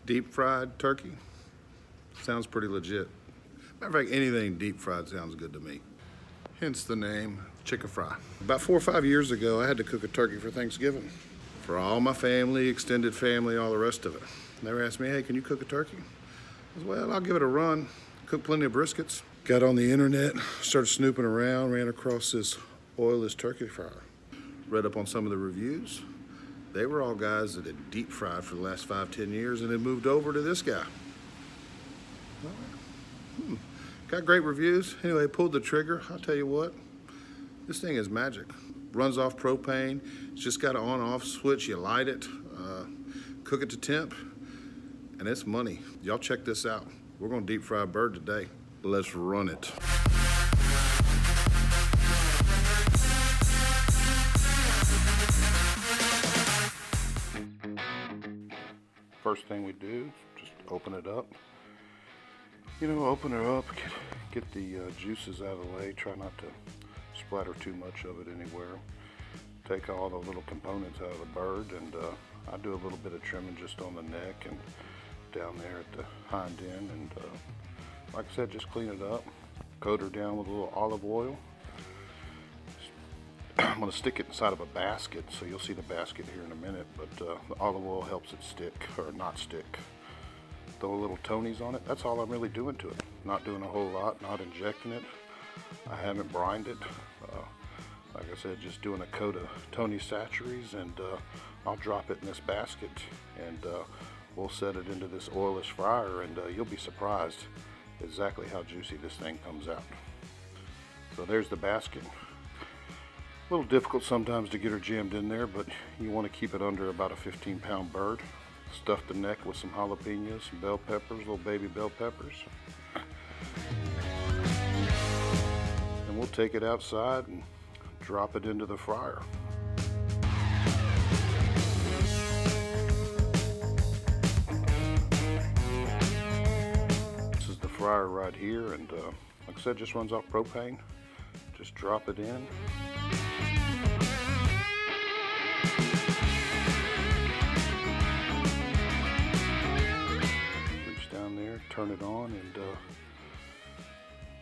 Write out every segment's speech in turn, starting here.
Deep fried turkey sounds pretty legit. Matter of fact, anything deep fried sounds good to me. Hence the name chicken fry. About 4 or 5 years ago, I had to cook a turkey for Thanksgiving. For all my family, extended family, all the rest of it. And they were asking me, hey, can you cook a turkey? I said, well, I'll give it a run. Cooked plenty of briskets. Got on the internet, started snooping around, ran across this oilless turkey fryer. Read up on some of the reviews. They were all guys that had deep fried for the last 5-10 years and had moved over to this guy. Got great reviews. Anyway, pulled the trigger. I'll tell you what, this thing is magic. Runs off propane. It's just got an on-off switch. You light it, cook it to temp, and it's money. Y'all check this out. We're gonna deep fry a bird today. Let's run it. First thing we do is just open it up. You know, open her up, get the juices out of the way. Try not to splatter too much of it anywhere. Take all the little components out of the bird, and I do a little bit of trimming just on the neck and down there at the hind end. And like I said, just clean it up. Coat her down with a little olive oil. I'm going to stick it inside of a basket, so you'll see the basket here in a minute, but the olive oil helps it stick, or not stick. Throw little Tonys on it. That's all I'm really doing to it. Not doing a whole lot, not injecting it. I haven't brined it. Like I said, just doing a coat of Tony Satcheries, and I'll drop it in this basket, and we'll set it into this oilless fryer, and you'll be surprised exactly how juicy this thing comes out. So there's the basket. A little difficult sometimes to get her jammed in there, but you want to keep it under about a 15-pound bird. Stuff the neck with some jalapenos, some bell peppers, little baby bell peppers. And we'll take it outside and drop it into the fryer. This is the fryer right here, and like I said, just runs off propane. Just drop it in. Reach down there, turn it on, and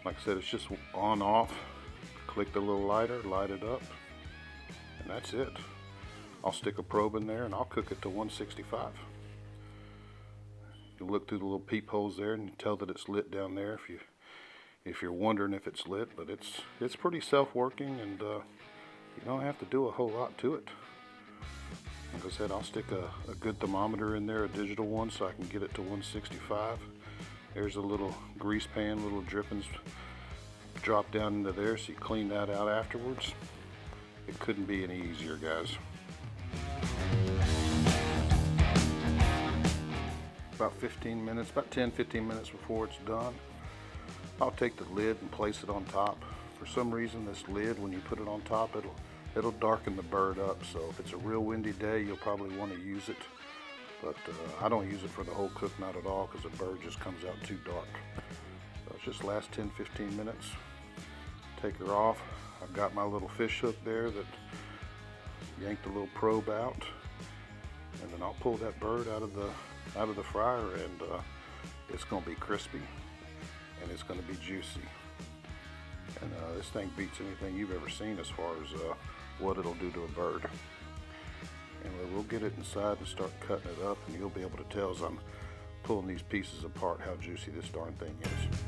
like I said, it's just on off. Click the little lighter, light it up, and that's it. I'll stick a probe in there and I'll cook it to 165. You look through the little peepholes there and you tell that it's lit down there if you're wondering if it's lit, but it's pretty self-working, and you don't have to do a whole lot to it. Like I said, I'll stick a good thermometer in there, a digital one, so I can get it to 165. There's a little grease pan, little drippings drop down into there, so you clean that out afterwards. It couldn't be any easier, guys. About 15 minutes, about 10-15 minutes before it's done, I'll take the lid and place it on top. For some reason, this lid, when you put it on top, it'll darken the bird up. So if it's a real windy day, you'll probably want to use it. But I don't use it for the whole cook, not at all, because the bird just comes out too dark. So it's just last 10-15 minutes. Take her off. I've got my little fish hook there that yanked the little probe out, and then I'll pull that bird out of the fryer, and it's going to be crispy and it's going to be juicy. And this thing beats anything you've ever seen as far as what it'll do to a bird. Anyway, we'll get it inside and start cutting it up, and you'll be able to tell as I'm pulling these pieces apart how juicy this darn thing is.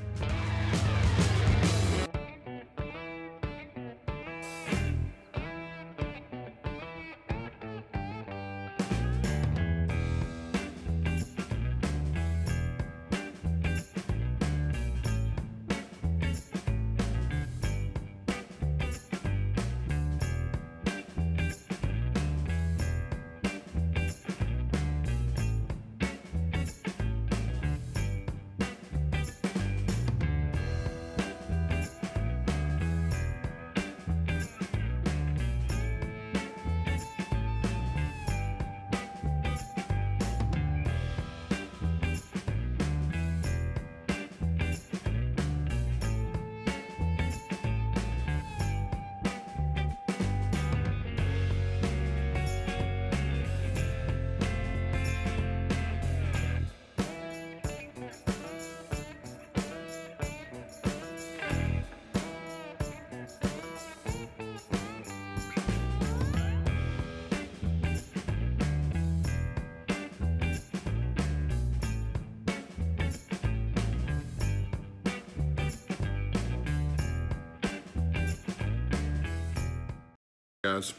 Guys,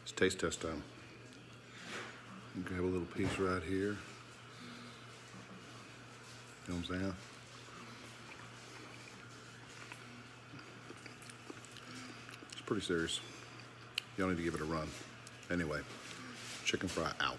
it's taste test time. Grab a little piece right here. You know what I'm saying? It's pretty serious. Y'all need to give it a run. Anyway, chicken fry out.